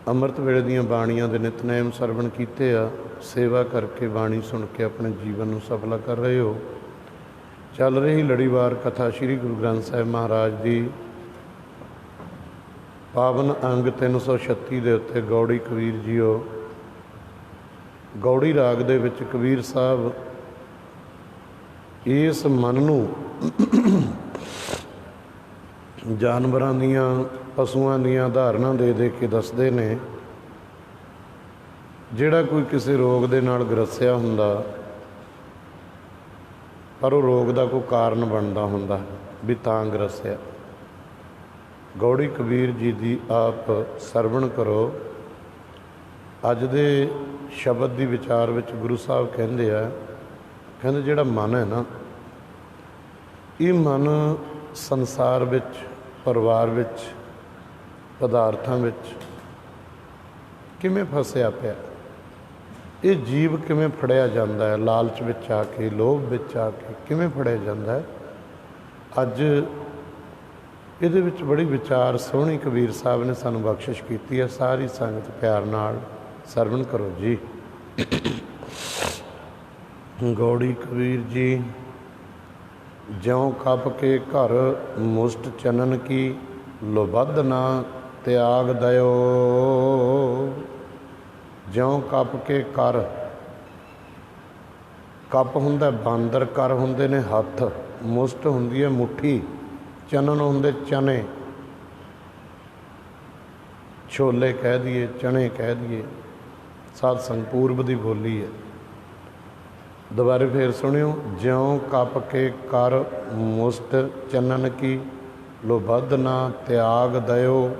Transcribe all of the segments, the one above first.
ਅੰਮ੍ਰਿਤ ਵੇਲੇ ਦੀਆਂ ਬਾਣੀਆਂ ਦੇ ਨਿਤਨੇਮ ਸਰਵਣ ਕੀਤੇ ਆ, ਸੇਵਾ ਕਰਕੇ ਬਾਣੀ ਸੁਣ ਕੇ ਆਪਣੇ ਜੀਵਨ ਨੂੰ ਸਫਲਾ ਕਰ ਰਹੇ ਹੋ। ਚੱਲ ਰਹੀ ਲੜੀਵਾਰ ਕਥਾ ਸ਼੍ਰੀ ਗੁਰੂ ਗ੍ਰੰਥ ਸਾਹਿਬ ਮਹਾਰਾਜ ਦੀ ਪਾਵਨ ਅੰਗ 336 ਦੇ ਉੱਤੇ ਗੌੜੀ ਕਬੀਰ ਜੀਓ। ਗੌੜੀ ਰਾਗ ਦੇ ਵਿੱਚ ਕਬੀਰ ਸਾਹਿਬ ਇਸ ਮਨ ਨੂੰ ਜਾਨਵਰਾਂ ਦੀਆਂ ਪਸ਼ੂਆਂ ਦੀਆਂ ਉਦਾਹਰਨਾਂ ਦੇ ਦੇ ਕੇ ਦੱਸਦੇ ਨੇ। ਜਿਹੜਾ ਕੋਈ ਕਿਸੇ ਰੋਗ ਦੇ ਨਾਲ ਗ੍ਰਸਿਆ ਹੁੰਦਾ, ਪਰ ਉਹ ਰੋਗ ਦਾ ਕੋਈ ਕਾਰਨ ਬਣਦਾ ਹੁੰਦਾ ਵੀ ਤਾਂ ਗ੍ਰਸਿਆ। ਗੌੜੀ ਕਬੀਰ ਜੀ ਦੀ ਆਪ ਸਰਵਣ ਕਰੋ। ਅੱਜ ਦੇ ਸ਼ਬਦ ਦੀ ਵਿਚਾਰ ਵਿੱਚ ਗੁਰੂ ਸਾਹਿਬ ਕਹਿੰਦੇ ਜਿਹੜਾ ਮਨ ਹੈ ਨਾ, ਇਹ ਮਨ ਸੰਸਾਰ ਵਿੱਚ, ਪਰਿਵਾਰ ਵਿੱਚ, ਪਦਾਰਥਾਂ ਵਿੱਚ ਕਿਵੇਂ ਫਸਿਆ ਪਿਆ। ਇਹ ਜੀਵ ਕਿਵੇਂ ਫੜਿਆ ਜਾਂਦਾ ਹੈ, ਲਾਲਚ ਵਿੱਚ ਆ ਕੇ, ਲੋਭ ਵਿੱਚ ਆ ਕੇ ਕਿਵੇਂ ਫੜਿਆ ਜਾਂਦਾ ਹੈ। ਅੱਜ ਇਹਦੇ ਵਿੱਚ ਬੜੀ ਵਿਚਾਰ ਸੋਹਣੀ ਕਬੀਰ ਸਾਹਿਬ ਨੇ ਸਾਨੂੰ ਬਖਸ਼ਿਸ਼ ਕੀਤੀ ਹੈ। ਸਾਰੀ ਸੰਗਤ ਪਿਆਰ ਨਾਲ ਸਰਵਣ ਕਰੋ ਜੀ। ਗੌੜੀ ਕਬੀਰ ਜੀ। ਜਿਉਂ ਕੱਪ ਕੇ ਘਰ ਮੁਸ਼ਟ ਚਨਨ ਕੀ, ਲੋਬੱਧ ਨਾ ਤਿਆਗ ਦਿਓ। ਜਿਉਂ ਕੱਪ ਕੇ ਕਰ, ਕੱਪ ਹੁੰਦਾ ਬਾਂਦਰ, ਕਰ ਹੁੰਦੇ ਨੇ ਹੱਥ, ਮੁਸ਼ਟ ਹੁੰਦੀ ਹੈ ਮੁੱਠੀ, ਚਨਨ ਹੁੰਦੇ ਚਨੇ, ਛੋਲੇ ਕਹਿ ਦਈਏ, ਚਣੇ ਕਹਿ ਦਈਏ, ਸਾਧ ਸੰਗ ਪੂਰਬ ਦੀ ਬੋਲੀ ਹੈ। ਦੁਬਾਰੇ ਫੇਰ ਸੁਣਿਓ। ਜਿਉਂ ਕੱਪ ਕੇ ਕਰ ਮੁਸ਼ਟ ਚਨਨ ਕੀ, ਲੋਬੱਧ ਨਾ ਤਿਆਗ ਦਿਓ।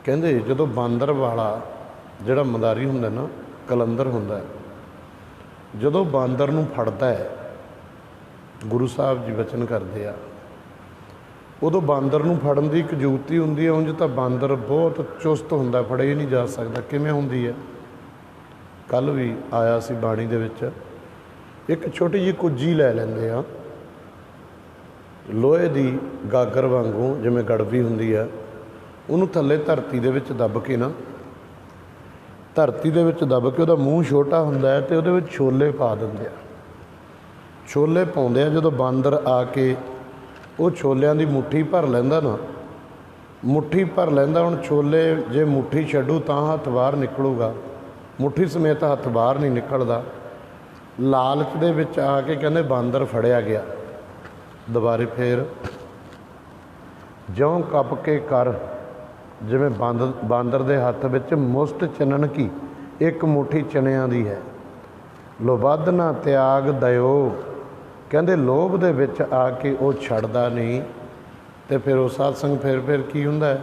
ਕਹਿੰਦੇ ਜਦੋਂ ਬਾਂਦਰ ਵਾਲਾ ਜਿਹੜਾ ਮਦਾਰੀ ਹੁੰਦਾ ਨਾ, ਕਲੰਦਰ ਹੁੰਦਾ, ਜਦੋਂ ਬਾਂਦਰ ਨੂੰ ਫੜਦਾ ਹੈ, ਗੁਰੂ ਸਾਹਿਬ ਜੀ ਬਚਨ ਕਰਦੇ ਆ, ਉਦੋਂ ਬਾਂਦਰ ਨੂੰ ਫੜਨ ਦੀ ਇੱਕ ਜੁਗਤੀ ਹੁੰਦੀ ਹੈ। ਉਂਝ ਤਾਂ ਬਾਂਦਰ ਬਹੁਤ ਚੁਸਤ ਹੁੰਦਾ, ਫੜੇ ਹੀ ਨਹੀਂ ਜਾ ਸਕਦਾ। ਕਿਵੇਂ ਹੁੰਦੀ ਹੈ? ਕੱਲ੍ਹ ਵੀ ਆਇਆ ਸੀ ਬਾਣੀ ਦੇ ਵਿੱਚ, ਇੱਕ ਛੋਟੀ ਜਿਹੀ ਕੁੱਜੀ ਲੈ ਲੈਂਦੇ ਆ, ਲੋਹੇ ਦੀ ਗਾਗਰ ਵਾਂਗੂ, ਜਿਵੇਂ ਗੜਵੀ ਹੁੰਦੀ ਆ, ਉਹਨੂੰ ਥੱਲੇ ਧਰਤੀ ਦੇ ਵਿੱਚ ਦੱਬ ਕੇ ਨਾ, ਧਰਤੀ ਦੇ ਵਿੱਚ ਦੱਬ ਕੇ, ਉਹਦਾ ਮੂੰਹ ਛੋਟਾ ਹੁੰਦਾ ਹੈ ਅਤੇ ਉਹਦੇ ਵਿੱਚ ਛੋਲੇ ਪਾ ਦਿੰਦੇ ਆ। ਛੋਲੇ ਪਾਉਂਦੇ ਆ, ਜਦੋਂ ਬਾਂਦਰ ਆ ਕੇ ਉਹ ਛੋਲਿਆਂ ਦੀ ਮੁੱਠੀ ਭਰ ਲੈਂਦਾ ਨਾ, ਮੁੱਠੀ ਭਰ ਲੈਂਦਾ। ਹੁਣ ਛੋਲੇ ਜੇ ਮੁੱਠੀ ਛੱਡੂ ਤਾਂ ਹੱਥ ਬਾਹਰ ਨਿਕਲੂਗਾ, ਮੁੱਠੀ ਸਮੇਤ ਹੱਥ ਬਾਹਰ ਨਹੀਂ ਨਿਕਲਦਾ। ਲਾਲਚ ਦੇ ਵਿੱਚ ਆ ਕੇ ਕਹਿੰਦੇ ਬਾਂਦਰ ਫੜਿਆ ਗਿਆ। ਦੁਬਾਰੇ ਫੇਰ, ਜਿਉਂ ਕੱਪ ਕੇ ਕਰ, ਜਿਵੇਂ ਬਾਂਦਰ ਦੇ ਹੱਥ ਵਿੱਚ ਮੁਸ਼ਟ ਚਨਨ ਕੀ, ਇੱਕ ਮੁੱਠੀ ਚਨਿਆਂ ਦੀ ਹੈ। ਲੋਬੱਧ ਨਾ ਤਿਆਗ ਦਿਓ, ਕਹਿੰਦੇ ਲੋਭ ਦੇ ਵਿੱਚ ਆ ਕੇ ਉਹ ਛੱਡਦਾ ਨਹੀਂ। ਅਤੇ ਫਿਰ ਉਹ ਸਾਧ ਸੰਗ ਫਿਰ ਕੀ ਹੁੰਦਾ ਹੈ,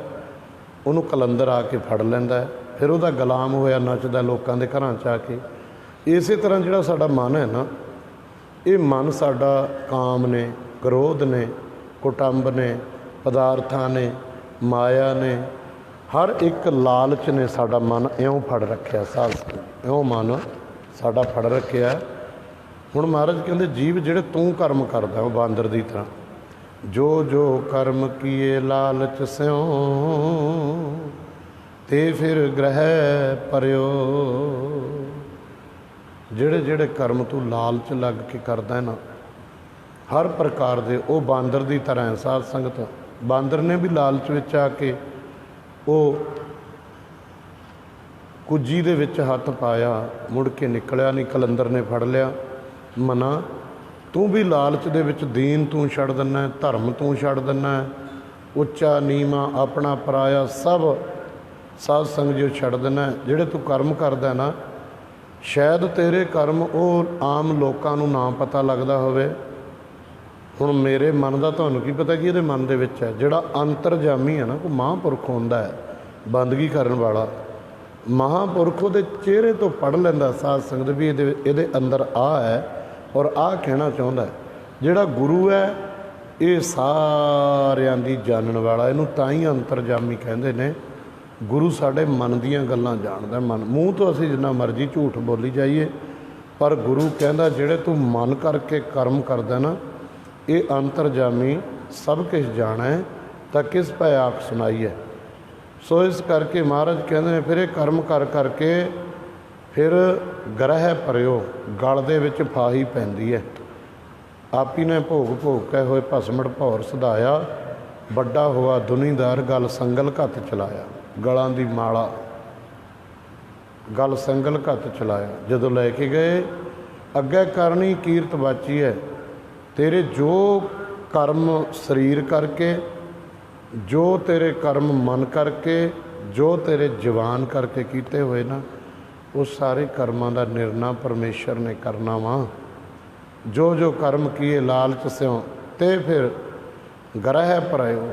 ਉਹਨੂੰ ਕਲੰਦਰ ਆ ਕੇ ਫੜ ਲੈਂਦਾ ਹੈ, ਫਿਰ ਉਹਦਾ ਗੁਲਾਮ ਹੋਇਆ ਨੱਚਦਾ ਲੋਕਾਂ ਦੇ ਘਰਾਂ 'ਚ ਆ ਕੇ। ਇਸੇ ਤਰ੍ਹਾਂ ਜਿਹੜਾ ਸਾਡਾ ਮਨ ਹੈ ਨਾ, ਇਹ ਮਨ ਸਾਡਾ ਕਾਮ ਨੇ, ਕ੍ਰੋਧ ਨੇ, ਕੁਟੰਬ ਨੇ, ਪਦਾਰਥਾਂ ਨੇ, ਮਾਇਆ ਨੇ, ਹਰ ਇੱਕ ਲਾਲਚ ਨੇ ਸਾਡਾ ਮਨ ਇਉਂ ਫੜ ਰੱਖਿਆ। ਸਾਧ ਸੰਗਤ ਇਉਂ ਮਨ ਸਾਡਾ ਫੜ ਰੱਖਿਆ। ਹੁਣ ਮਹਾਰਾਜ ਕਹਿੰਦੇ ਜੀਵ ਜਿਹੜੇ ਤੂੰ ਕਰਮ ਕਰਦਾ ਉਹ ਬਾਂਦਰ ਦੀ ਤਰ੍ਹਾਂ, ਜੋ ਜੋ ਕਰਮ ਕੀਏ ਲਾਲਚ ਸਿਉ, ਤੇ ਫਿਰ ਗ੍ਰਹਿ ਪਰਿਓ। ਜਿਹੜੇ ਜਿਹੜੇ ਕਰਮ ਤੂੰ ਲਾਲਚ ਲੱਗ ਕੇ ਕਰਦਾ ਹੈ ਨਾ, ਹਰ ਪ੍ਰਕਾਰ ਦੇ, ਉਹ ਬਾਂਦਰ ਦੀ ਤਰ੍ਹਾਂ ਹੈ। ਸਾਧ ਸੰਗਤ ਬਾਂਦਰ ਨੇ ਵੀ ਲਾਲਚ ਵਿੱਚ ਆ ਕੇ ਉਹ ਕੁੱਜੀ ਦੇ ਵਿੱਚ ਹੱਥ ਪਾਇਆ, ਮੁੜ ਕੇ ਨਿਕਲਿਆ ਨਹੀਂ, ਕਲੰਦਰ ਨੇ ਫੜ ਲਿਆ। ਮਨਾ, ਤੂੰ ਵੀ ਲਾਲਚ ਦੇ ਵਿੱਚ ਦੀਨ ਤੂੰ ਛੱਡ ਦਿੰਦਾ, ਧਰਮ ਤੂੰ ਛੱਡ ਦਿੰਦਾ, ਉੱਚਾ ਨੀਵਾਂ, ਆਪਣਾ ਪਰਾਇਆ ਸਭ ਸਾਧ ਸੰਗ ਜੋ ਛੱਡ ਦਿੰਦਾ। ਜਿਹੜੇ ਤੂੰ ਕਰਮ ਕਰਦਾ ਨਾ, ਸ਼ਾਇਦ ਤੇਰੇ ਕਰਮ ਉਹ ਆਮ ਲੋਕਾਂ ਨੂੰ ਨਾ ਪਤਾ ਲੱਗਦਾ ਹੋਵੇ। ਹੁਣ ਮੇਰੇ ਮਨ ਦਾ ਤੁਹਾਨੂੰ ਕੀ ਪਤਾ ਕਿ ਇਹਦੇ ਮਨ ਦੇ ਵਿੱਚ ਹੈ। ਜਿਹੜਾ ਅੰਤਰਜਾਮੀ ਹੈ ਨਾ, ਕੋਈ ਮਹਾਂਪੁਰਖ ਹੁੰਦਾ ਹੈ, ਬੰਦਗੀ ਕਰਨ ਵਾਲਾ ਮਹਾਂਪੁਰਖ, ਉਹਦੇ ਚਿਹਰੇ ਤੋਂ ਪੜ੍ਹ ਲੈਂਦਾ ਸਾਧ ਸੰਗਤ ਵੀ ਇਹਦੇ ਅੰਦਰ ਆਹ ਹੈ ਔਰ ਆਹ ਕਹਿਣਾ ਚਾਹੁੰਦਾ। ਜਿਹੜਾ ਗੁਰੂ ਹੈ ਇਹ ਸਾਰਿਆਂ ਦੀ ਜਾਣਨ ਵਾਲਾ, ਇਹਨੂੰ ਤਾਂ ਹੀ ਅੰਤਰਜਾਮੀ ਕਹਿੰਦੇ ਨੇ। ਗੁਰੂ ਸਾਡੇ ਮਨ ਦੀਆਂ ਗੱਲਾਂ ਜਾਣਦਾ। ਮਨ ਮੂੰਹ ਤੋਂ ਅਸੀਂ ਜਿੰਨਾ ਮਰਜ਼ੀ ਝੂਠ ਬੋਲੀ ਜਾਈਏ, ਪਰ ਗੁਰੂ ਕਹਿੰਦਾ ਜਿਹੜੇ ਤੂੰ ਮਨ ਕਰਕੇ ਕਰਮ ਕਰਦਾ ਨਾ, ਇਹ ਅੰਤਰਜਾਮੀ ਸਭ ਕੁਛ ਜਾਣਾ ਹੈ, ਤਾਂ ਕਿਸ ਪੈ ਆਖ ਸੁਣਾਈਏ। ਸੋ ਇਸ ਕਰਕੇ ਮਹਾਰਾਜ ਕਹਿੰਦੇ ਨੇ ਫਿਰ ਇਹ ਕਰਮ ਕਰ ਕਰਕੇ ਫਿਰ ਗ੍ਰਹਿ ਭਰਿਓ, ਗਲ ਦੇ ਵਿੱਚ ਫਾਹੀ ਪੈਂਦੀ ਹੈ। ਆਪੀ ਨੇ ਭੋਗ ਭੋਗ ਕੇ ਹੋਏ ਭਸਮੜ ਭੌਰ ਸਧਾਇਆ, ਵੱਡਾ ਹੋਆ ਦੁਨੀਦਾਰ ਗਲ ਸੰਗਲ ਘੱਤ ਚਲਾਇਆ। ਗਲਾਂ ਦੀ ਮਾਲਾ ਗਲ ਸੰਗਲ ਘੱਤ ਚਲਾਇਆ। ਜਦੋਂ ਲੈ ਕੇ ਗਏ ਅੱਗੇ ਕਰਨੀ ਕੀਰਤ ਬਾਚੀ ਹੈ। ਤੇਰੇ ਜੋ ਕਰਮ ਸਰੀਰ ਕਰਕੇ, ਜੋ ਤੇਰੇ ਕਰਮ ਮਨ ਕਰਕੇ, ਜੋ ਤੇਰੇ ਜਵਾਨ ਕਰਕੇ ਕੀਤੇ ਹੋਏ ਨਾ, ਉਹ ਸਾਰੇ ਕਰਮਾਂ ਦਾ ਨਿਰਣਾ ਪਰਮੇਸ਼ਰ ਨੇ ਕਰਨਾ ਵਾ। ਜੋ ਜੋ ਕਰਮ ਕੀਏ ਲਾਲਚ ਸਿਉ ਤੇ ਫਿਰ ਗ੍ਰਹਿ ਭਰਿਓ।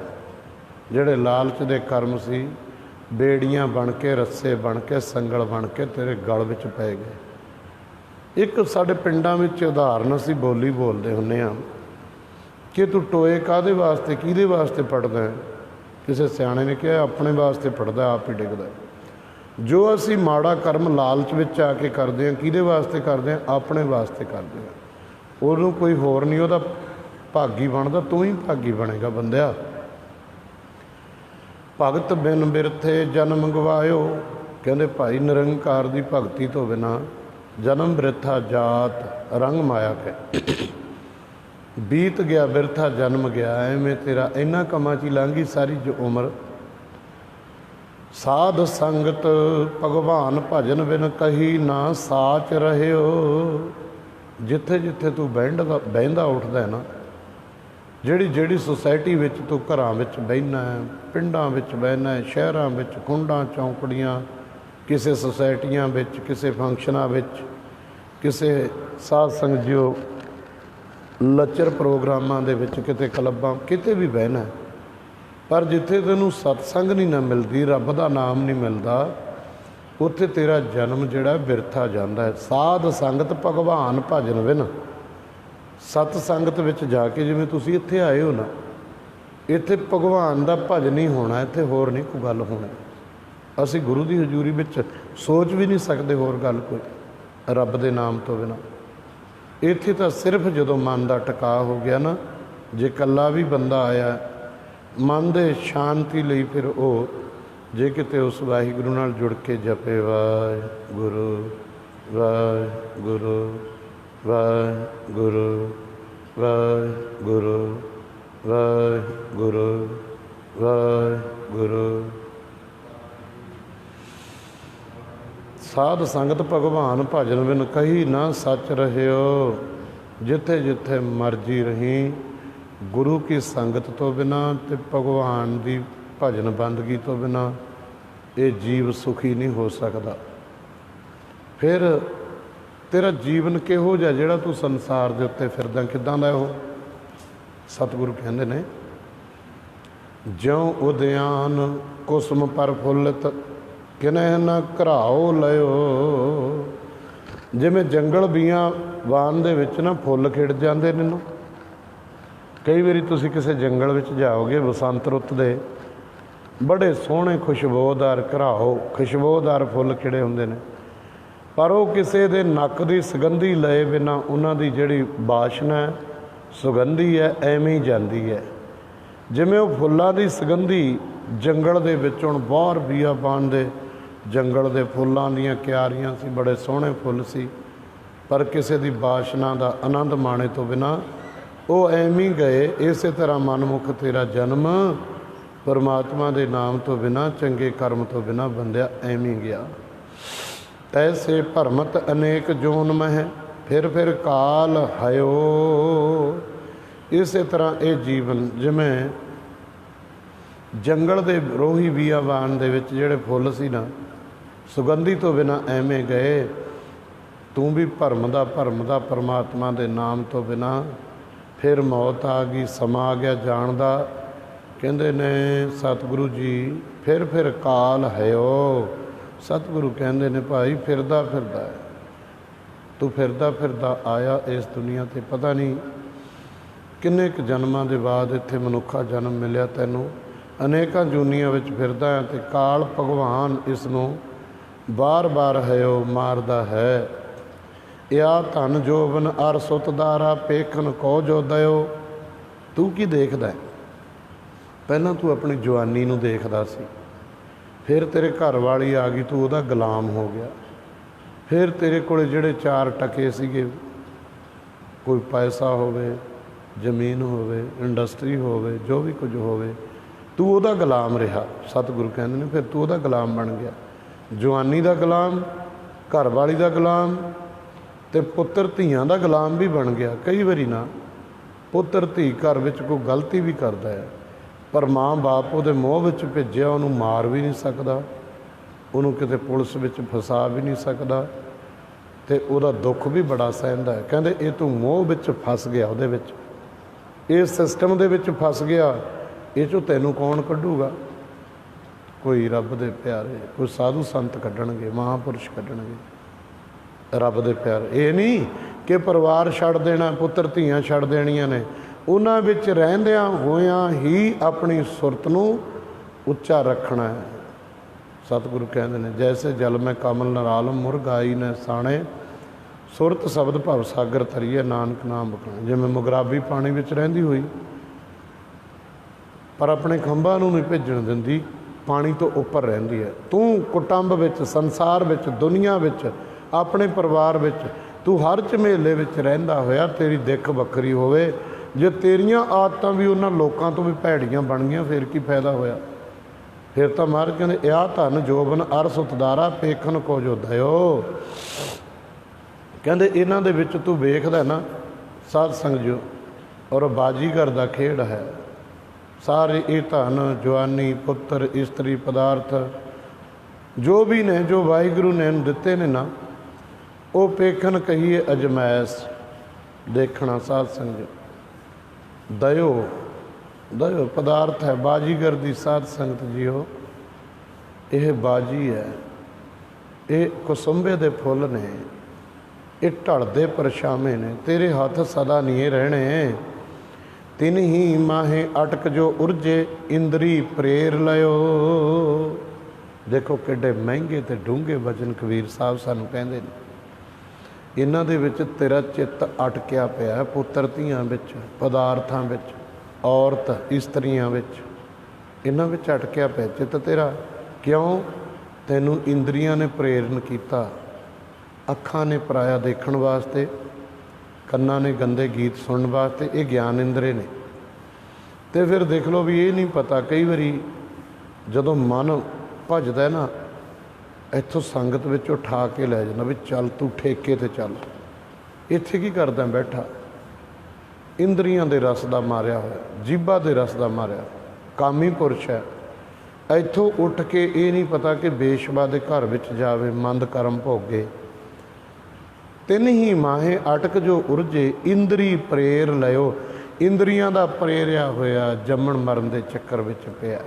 ਜਿਹੜੇ ਲਾਲਚ ਦੇ ਕਰਮ ਸੀ, ਬੇੜੀਆਂ ਬਣ ਕੇ, ਰੱਸੇ ਬਣ ਕੇ, ਸੰਗਲ ਬਣ ਕੇ ਤੇਰੇ ਗਲ ਵਿੱਚ ਪੈ ਗਏ। ਇੱਕ ਸਾਡੇ ਪਿੰਡਾਂ ਵਿੱਚ ਉਦਾਹਰਨ ਅਸੀਂ ਬੋਲੀ ਬੋਲਦੇ ਹੁੰਦੇ ਹਾਂ ਕਿ ਤੂੰ ਟੋਏ ਕਾਹਦੇ ਵਾਸਤੇ, ਕਿਹਦੇ ਵਾਸਤੇ ਪੜ੍ਹਦਾ ਹੈ? ਕਿਸੇ ਸਿਆਣੇ ਨੇ ਕਿਹਾ ਆਪਣੇ ਵਾਸਤੇ ਪੜ੍ਹਦਾ, ਆਪ ਹੀ ਡਿੱਗਦਾ। ਜੋ ਅਸੀਂ ਮਾੜਾ ਕਰਮ ਲਾਲਚ ਵਿੱਚ ਆ ਕੇ ਕਰਦੇ ਹਾਂ, ਕਿਹਦੇ ਵਾਸਤੇ ਕਰਦੇ ਹਾਂ? ਆਪਣੇ ਵਾਸਤੇ ਕਰਦੇ ਹਾਂ। ਉਹਨੂੰ ਕੋਈ ਹੋਰ ਨਹੀਂ ਉਹਦਾ ਭਾਗੀ ਬਣਦਾ, ਤੂੰ ਹੀ ਭਾਗੀ ਬਣੇਗਾ ਬੰਦਿਆ। ਭਗਤ ਬਿਨ ਬਿਰਥੇ ਜਨਮ ਗਵਾਇਓ। ਕਹਿੰਦੇ ਭਾਈ ਨਿਰੰਕਾਰ ਦੀ ਭਗਤੀ ਤੋਂ ਬਿਨਾਂ ਜਨਮ ਬਿਰਥਾ ਜਾਤ ਰੰਗ ਮਾਇਆ ਕੇ ਬੀਤ ਗਿਆ, ਬਿਰਥਾ ਜਨਮ ਗਿਆ। ਐਵੇਂ ਤੇਰਾ ਇਹਨਾਂ ਕੰਮਾਂ 'ਚ ਹੀ ਲੰਘ ਗਈ ਸਾਰੀ ਜੋ ਉਮਰ। ਸਾਧ ਸੰਗਤ ਭਗਵਾਨ ਭਜਨ ਬਿਨ ਕਹੀ ਨਾ ਸਾਚ ਰਹਿਓ। ਜਿੱਥੇ ਜਿੱਥੇ ਤੂੰ ਬਹਿੰਦਾ ਉੱਠਦਾ ਨਾ, ਜਿਹੜੀ ਜਿਹੜੀ ਸੁਸਾਇਟੀ ਵਿੱਚ ਤੂੰ ਘਰਾਂ ਵਿੱਚ ਬਹਿਨਾ ਹੈ, ਪਿੰਡਾਂ ਵਿੱਚ ਬਹਿਨਾ ਹੈ, ਸ਼ਹਿਰਾਂ ਵਿੱਚ, ਖੁੰਡਾਂ ਚੌਂਕੜੀਆਂ, ਕਿਸੇ ਸੁਸਾਇਟੀਆਂ ਵਿੱਚ, ਕਿਸੇ ਫੰਕਸ਼ਨਾਂ ਵਿੱਚ, ਕਿਸੇ ਸਾਧ ਸੰਗਤ ਜੋ ਲੱਚਰ ਪ੍ਰੋਗਰਾਮਾਂ ਦੇ ਵਿੱਚ, ਕਿਤੇ ਕਲੱਬਾਂ, ਕਿਤੇ ਵੀ ਬਹਿਣਾ। ਪਰ ਜਿੱਥੇ ਤੈਨੂੰ ਸਤਸੰਗ ਨਹੀਂ ਨਾ ਮਿਲਦੀ, ਰੱਬ ਦਾ ਨਾਮ ਨਹੀਂ ਮਿਲਦਾ, ਉੱਥੇ ਤੇਰਾ ਜਨਮ ਜਿਹੜਾ ਬਿਰਥਾ ਜਾਂਦਾ ਹੈ। ਸਾਧ ਸੰਗਤ ਭਗਵਾਨ ਭਜਨ ਬਿਨ। ਸਤ ਸੰਗਤ ਵਿੱਚ ਜਾ ਕੇ ਜਿਵੇਂ ਤੁਸੀਂ ਇੱਥੇ ਆਏ ਹੋ ਨਾ, ਇੱਥੇ ਭਗਵਾਨ ਦਾ ਭਜਨ ਹੀ ਹੋਣਾ, ਇੱਥੇ ਹੋਰ ਨਹੀਂ ਕੋਈ ਗੱਲ ਹੋਣੀ। ਅਸੀਂ ਗੁਰੂ ਦੀ ਹਜ਼ੂਰੀ ਵਿੱਚ ਸੋਚ ਵੀ ਨਹੀਂ ਸਕਦੇ ਹੋਰ ਗੱਲ ਕੋਈ ਰੱਬ ਦੇ ਨਾਮ ਤੋਂ ਬਿਨਾਂ। ਇੱਥੇ ਤਾਂ ਸਿਰਫ ਜਦੋਂ ਮਨ ਦਾ ਟਿਕਾ ਹੋ ਗਿਆ ਨਾ, ਜੇ ਇਕੱਲਾ ਵੀ ਬੰਦਾ ਆਇਆ ਮਨ ਦੇ ਸ਼ਾਂਤੀ ਲਈ, ਫਿਰ ਉਹ ਜੇ ਕਿਤੇ ਉਸ ਵਾਹਿਗੁਰੂ ਨਾਲ ਜੁੜ ਕੇ ਜਪੇ ਵਾਹਿਗੁਰੂ ਵਾਹਿਗੁਰੂ ਵਾਹਿਗੁਰੂ ਵਾਹਿਗੁਰੂ ਵਾਹਿਗੁਰੂ ਵਾਹਿਗੁਰੂ। ਸਾਧ ਸੰਗਤ ਭਗਵਾਨ ਭਜਨ ਬਿਨ ਕਹੀ ਨਾ ਸੱਚ ਰਹਿਓ। ਜਿੱਥੇ ਜਿੱਥੇ ਮਰਜੀ ਰਹੀ, ਗੁਰੂ ਕੀ ਸੰਗਤ ਤੋਂ ਬਿਨਾਂ ਤੇ ਭਗਵਾਨ ਦੀ ਭਜਨ ਬੰਦਗੀ ਤੋਂ ਬਿਨਾਂ ਇਹ ਜੀਵ ਸੁਖੀ ਨਹੀਂ ਹੋ ਸਕਦਾ। ਫਿਰ ਤੇਰਾ ਜੀਵਨ ਕਿਹੋ ਜਿਹਾ ਜਿਹੜਾ ਤੂੰ ਸੰਸਾਰ ਦੇ ਉੱਤੇ ਫਿਰਦਾ, ਕਿੱਦਾਂ ਦਾ ਉਹ? ਸਤਿਗੁਰੂ ਕਹਿੰਦੇ ਨੇ, ਜਿਉ ਉਦਿਆਨ ਕੁਸਮ ਪਰ ਫੁੱਲਤ ਕਿਨਹਿ ਨਾ ਘਰਾਓ ਲਿਓ। ਜਿਵੇਂ ਜੰਗਲ ਬੀਆਂ ਵਾਨ ਦੇ ਵਿੱਚ ਨਾ ਫੁੱਲ ਖਿੜ ਜਾਂਦੇ ਨੇ ਨਾ, ਕਈ ਵਾਰੀ ਤੁਸੀਂ ਕਿਸੇ ਜੰਗਲ ਵਿੱਚ ਜਾਓਗੇ ਬਸੰਤ ਰੁੱਤ ਦੇ, ਬੜੇ ਸੋਹਣੇ ਖੁਸ਼ਬੂਦਾਰ ਘਰਾਓ, ਖੁਸ਼ਬੂਦਾਰ ਫੁੱਲ ਖਿੜੇ ਹੁੰਦੇ ਨੇ, ਪਰ ਉਹ ਕਿਸੇ ਦੇ ਨੱਕ ਦੀ ਸੁਗੰਧੀ ਲਏ ਬਿਨਾਂ ਉਹਨਾਂ ਦੀ ਜਿਹੜੀ ਬਾਸ਼ਨਾ ਸੁਗੰਧੀ ਹੈ ਐਵੇਂ ਹੀ ਜਾਂਦੀ ਹੈ। ਜਿਵੇਂ ਉਹ ਫੁੱਲਾਂ ਦੀ ਸੁਗੰਧੀ ਜੰਗਲ ਦੇ ਵਿੱਚ, ਹੁਣ ਬਾਹਰ ਬੀਆਬਾਨ ਦੇ ਜੰਗਲ ਦੇ ਫੁੱਲਾਂ ਦੀਆਂ ਕਿਆਰੀਆਂ ਸੀ, ਬੜੇ ਸੋਹਣੇ ਫੁੱਲ ਸੀ, ਪਰ ਕਿਸੇ ਦੀ ਬਾਸ਼ਨਾ ਦਾ ਆਨੰਦ ਮਾਣੇ ਤੋਂ ਬਿਨਾਂ ਉਹ ਐਵੇਂ ਹੀ ਗਏ। ਇਸੇ ਤਰ੍ਹਾਂ ਮਨਮੁਖ ਤੇਰਾ ਜਨਮ ਪਰਮਾਤਮਾ ਦੇ ਨਾਮ ਤੋਂ ਬਿਨਾਂ, ਚੰਗੇ ਕਰਮ ਤੋਂ ਬਿਨਾਂ ਬੰਦਿਆ ਐਵੇਂ ਗਿਆ। ਤੈਸੇ ਭਰਮਤ ਅਨੇਕ ਜੋਨ ਮਹਿ ਫਿਰ ਕਾਲ ਹਇਓ। ਇਸੇ ਤਰ੍ਹਾਂ ਇਹ ਜੀਵਨ ਜਿਵੇਂ ਜੰਗਲ ਦੇ ਰੋਹੀ ਬੀਆਬਾਨ ਦੇ ਵਿੱਚ ਜਿਹੜੇ ਫੁੱਲ ਸੀ ਨਾ, ਸੁਗੰਧੀ ਤੋਂ ਬਿਨਾਂ ਐਵੇਂ ਗਏ। ਤੂੰ ਵੀ ਭਰਮਦਾ ਪਰਮਾਤਮਾ ਦੇ ਨਾਮ ਤੋਂ ਬਿਨਾਂ। ਫਿਰ ਮੌਤ ਆ ਗਈ, ਸਮਾਂ ਆ ਗਿਆ ਜਾਣ ਦਾ। ਕਹਿੰਦੇ ਨੇ ਸਤਿਗੁਰੂ ਜੀ, ਫਿਰ ਕਾਲ ਹਇਓ। ਸਤਿਗੁਰੂ ਕਹਿੰਦੇ ਨੇ ਭਾਈ ਫਿਰਦਾ ਹੈ ਤੂੰ, ਫਿਰਦਾ ਆਇਆ ਇਸ ਦੁਨੀਆ 'ਤੇ। ਪਤਾ ਨਹੀਂ ਕਿੰਨੇ ਕੁ ਜਨਮਾਂ ਦੇ ਬਾਅਦ ਇੱਥੇ ਮਨੁੱਖਾ ਜਨਮ ਮਿਲਿਆ ਤੈਨੂੰ। ਅਨੇਕਾਂ ਜੂਨੀਆਂ ਵਿੱਚ ਫਿਰਦਾ ਹੈ ਅਤੇ ਕਾਲ ਭਗਵਾਨ ਇਸ ਨੂੰ ਬਾਰ ਹਇਓ ਮਾਰਦਾ ਹੈ। ਯਾ ਧਨ ਜੋਬਨ ਅਰ ਸੁਤਦਾਰਾ ਪੇਖਨ ਕੋ ਜੋ ਦਇਓ। ਤੂੰ ਕੀ ਦੇਖਦਾ? ਪਹਿਲਾਂ ਤੂੰ ਆਪਣੀ ਜਵਾਨੀ ਨੂੰ ਦੇਖਦਾ ਸੀ, फिर तेरे घर वाली आ गई, तू ਉਹਦਾ गुलाम हो गया। फिर तेरे कोले ਜਿਹੜੇ 4 टके ਸੀਗੇ, कोई पैसा होवे, ਜ਼ਮੀਨ ਹੋਵੇ, ਇੰਡਸਟਰੀ ਹੋਵੇ, ਜੋ ਵੀ ਕੁਝ ਹੋਵੇ, ਤੂੰ ਉਹਦਾ ਗੁਲਾਮ ਰਿਹਾ। ਸਤਿਗੁਰੂ ਕਹਿੰਦੇ ਨੇ ਫਿਰ ਤੂੰ ਉਹਦਾ ਗੁਲਾਮ ਬਣ ਗਿਆ। ਜਵਾਨੀ ਦਾ ਗੁਲਾਮ, ਘਰ ਵਾਲੀ ਦਾ ਗੁਲਾਮ ਤੇ ਪੁੱਤਰ ਧੀਆਂ ਦਾ ਗੁਲਾਮ ਵੀ ਬਣ ਗਿਆ। ਕਈ ਵਾਰੀ ਨਾ ਪੁੱਤਰ ਧੀ ਘਰ ਵਿੱਚ ਕੋਈ ਗਲਤੀ ਵੀ ਕਰਦਾ ਹੈ, ਪਰ ਮਾਂ ਬਾਪ ਉਹਦੇ ਮੋਹ ਵਿੱਚ ਭੇਜਿਆ, ਉਹਨੂੰ ਮਾਰ ਵੀ ਨਹੀਂ ਸਕਦਾ, ਉਹਨੂੰ ਕਿਤੇ ਪੁਲਿਸ ਵਿੱਚ ਫਸਾ ਵੀ ਨਹੀਂ ਸਕਦਾ, ਤੇ ਉਹਦਾ ਦੁੱਖ ਵੀ ਬੜਾ ਸਹਿੰਦਾ ਹੈ। ਕਹਿੰਦੇ ਇਹ ਤੂੰ ਮੋਹ ਵਿੱਚ ਫਸ ਗਿਆ, ਉਹਦੇ ਵਿੱਚ ਇਸ ਸਿਸਟਮ ਦੇ ਵਿੱਚ ਫਸ ਗਿਆ, ਇਹ 'ਚੋਂ ਤੈਨੂੰ ਕੌਣ ਕੱਢੂਗਾ? ਕੋਈ ਰੱਬ ਦੇ ਪਿਆਰੇ, ਕੋਈ ਸਾਧੂ ਸੰਤ ਕੱਢਣਗੇ, ਮਹਾਂਪੁਰਸ਼ ਕੱਢਣਗੇ, ਰੱਬ ਦੇ ਪਿਆਰੇ। ਇਹ ਨਹੀਂ ਕਿ ਪਰਿਵਾਰ ਛੱਡ ਦੇਣਾ, ਪੁੱਤਰ ਧੀਆਂ ਛੱਡ ਦੇਣੀਆਂ ਨੇ। ਉਹਨਾਂ ਵਿੱਚ ਰਹਿੰਦਿਆਂ ਹੋਇਆਂ ਹੀ ਆਪਣੀ ਸੁਰਤ ਨੂੰ ਉੱਚਾ ਰੱਖਣਾ ਹੈ। ਸਤਿਗੁਰੂ ਕਹਿੰਦੇ ਨੇ ਜੈਸੇ ਜਲ ਮੈਂ ਕਮਲ ਨਰਾਲਮ ਮੁਰਗਾਈ ਨੇ ਸਾਣੇ, ਸੁਰਤ ਸ਼ਬਦ ਭਵ ਸਾਗਰ ਤਰੀਏ ਨਾਨਕ ਨਾਮ ਬਖਾਣੇ। ਜਿਵੇਂ ਮੁਗਰਾਬੀ ਪਾਣੀ ਵਿੱਚ ਰਹਿੰਦੀ ਹੋਈ ਪਰ ਆਪਣੇ ਖੰਭਾਂ ਨੂੰ ਨਹੀਂ ਭੇਜਣ ਦਿੰਦੀ, ਪਾਣੀ ਤੋਂ ਉੱਪਰ ਰਹਿੰਦੀ ਹੈ। ਤੂੰ ਕੁਟੰਬ ਵਿੱਚ, ਸੰਸਾਰ ਵਿੱਚ, ਦੁਨੀਆ ਵਿੱਚ, ਆਪਣੇ ਪਰਿਵਾਰ ਵਿੱਚ, ਤੂੰ ਹਰ ਝਮੇਲੇ ਵਿੱਚ ਰਹਿੰਦਾ ਹੋਇਆ ਤੇਰੀ ਦਿੱਖ ਵੱਖਰੀ ਹੋਵੇ। ਜੇ ਤੇਰੀਆਂ ਆਦਤਾਂ ਵੀ ਉਹਨਾਂ ਲੋਕਾਂ ਤੋਂ ਵੀ ਭੈੜੀਆਂ ਬਣ ਗਈਆਂ, ਫਿਰ ਕੀ ਫਾਇਦਾ ਹੋਇਆ? ਫਿਰ ਤਾਂ ਮਹਾਰਾਜ ਕਹਿੰਦੇ ਇਹ ਧਨ ਜੋਬਨ ਅਰ ਸੁਤਦਾਰਾ ਪੇਖਣ ਕੋ ਜੋ ਦਇਓ। ਕਹਿੰਦੇ ਇਹਨਾਂ ਦੇ ਵਿੱਚ ਤੂੰ ਵੇਖਦਾ ਨਾ ਸਾਧ ਸੰਗਤ ਜੋ, ਔਰ ਬਾਜੀਗਰ ਦਾ ਖੇਡ ਹੈ। ਸਾਰੇ ਇਹ ਧਨ, ਜਵਾਨੀ, ਪੁੱਤਰ, ਇਸਤਰੀ, ਪਦਾਰਥ ਜੋ ਵੀ ਨੇ, ਜੋ ਵਾਹਿਗੁਰੂ ਨੇ ਇਹਨੂੰ ਦਿੱਤੇ ਨੇ ਨਾ, ਉਹ ਪੇਖਣ ਕਹੀਏ ਅਜਮੈਸ, ਦੇਖਣਾ। ਸਾਧ ਸੰਗਤ ਦਇਓ, ਦਇਓ ਪਦਾਰਥ ਹੈ, ਬਾਜੀਗਰ ਦੀ। ਸਾਧ ਸੰਗਤ ਜੀਓ ਇਹ ਬਾਜੀ ਹੈ, ਇਹ ਕੁਸੁੰਬੇ ਦੇ ਫੁੱਲ ਨੇ, ਇਹ ਢਲਦੇ ਪਰਛਾਵੇਂ ਨੇ, ਤੇਰੇ ਹੱਥ ਸਦਾ ਨਹੀਂ ਰਹਿਣੇ। ਤਿਨ ਹੀ ਮਾਹੇ ਅਟਕ ਜੋ ਉਰਜੇ, ਇੰਦਰੀ ਪ੍ਰੇਰ ਲਿਓ। ਦੇਖੋ ਕਿੱਡੇ ਮਹਿੰਗੇ ਤੇ ਡੂੰਘੇ ਵਚਨ ਕਬੀਰ ਸਾਹਿਬ ਸਾਨੂੰ ਕਹਿੰਦੇ ਨੇ। ਇਹਨਾਂ ਦੇ ਵਿੱਚ ਤੇਰਾ ਚਿੱਤ ਅਟਕਿਆ ਪਿਆ, ਪੁੱਤਰ ਧੀਆਂ ਵਿੱਚ, ਪਦਾਰਥਾਂ ਵਿੱਚ, ਔਰਤ ਇਸਤਰੀਆਂ ਵਿੱਚ, ਇਹਨਾਂ ਵਿੱਚ ਅਟਕਿਆ ਪਿਆ ਚਿੱਤ ਤੇਰਾ। ਕਿਉਂ? ਤੈਨੂੰ ਇੰਦਰੀਆਂ ਨੇ ਪ੍ਰੇਰਨ ਕੀਤਾ, ਅੱਖਾਂ ਨੇ ਪਰਾਇਆ ਦੇਖਣ ਵਾਸਤੇ, ਕੰਨਾਂ ਨੇ ਗੰਦੇ ਗੀਤ ਸੁਣਨ ਵਾਸਤੇ, ਇਹ ਗਿਆਨ ਇੰਦਰੇ ਨੇ। ਤੇ ਫਿਰ ਦੇਖ ਲਓ ਵੀ ਇਹ ਨਹੀਂ ਪਤਾ, ਕਈ ਵਾਰੀ ਜਦੋਂ ਮਨ ਭੱਜਦਾ ਨਾ, ਇੱਥੋਂ ਸੰਗਤ ਵਿੱਚ ਉਠਾ ਕੇ ਲੈ ਜਾਂਦਾ ਵੀ ਚੱਲ ਤੂੰ ਠੇਕੇ 'ਤੇ ਚੱਲ। ਇੱਥੇ ਕੀ ਕਰਦਾ ਬੈਠਾ? ਇੰਦਰੀਆਂ ਦੇ ਰਸ ਦਾ ਮਾਰਿਆ ਹੋਇਆ, ਜੀਭਾ ਦੇ ਰਸ ਦਾ ਮਾਰਿਆ, ਕਾਮੀ ਪੁਰਸ਼ ਹੈ। ਇੱਥੋਂ ਉੱਠ ਕੇ ਇਹ ਨਹੀਂ ਪਤਾ ਕਿ ਬੇਸ਼ਵਾ ਦੇ ਘਰ ਵਿੱਚ ਜਾਵੇ, ਮੰਦ ਕਰਮ ਭੋਗੇ। ਤਿੰਨ ਹੀ ਮਾਹੇ ਅਟਕ ਜੋ ਉਰਜੇ, ਇੰਦਰੀ ਪ੍ਰੇਰ ਲਿਓ। ਇੰਦਰੀਆਂ ਦਾ ਪ੍ਰੇਰਿਆ ਹੋਇਆ ਜੰਮਣ ਮਰਨ ਦੇ ਚੱਕਰ ਵਿੱਚ ਪਿਆ।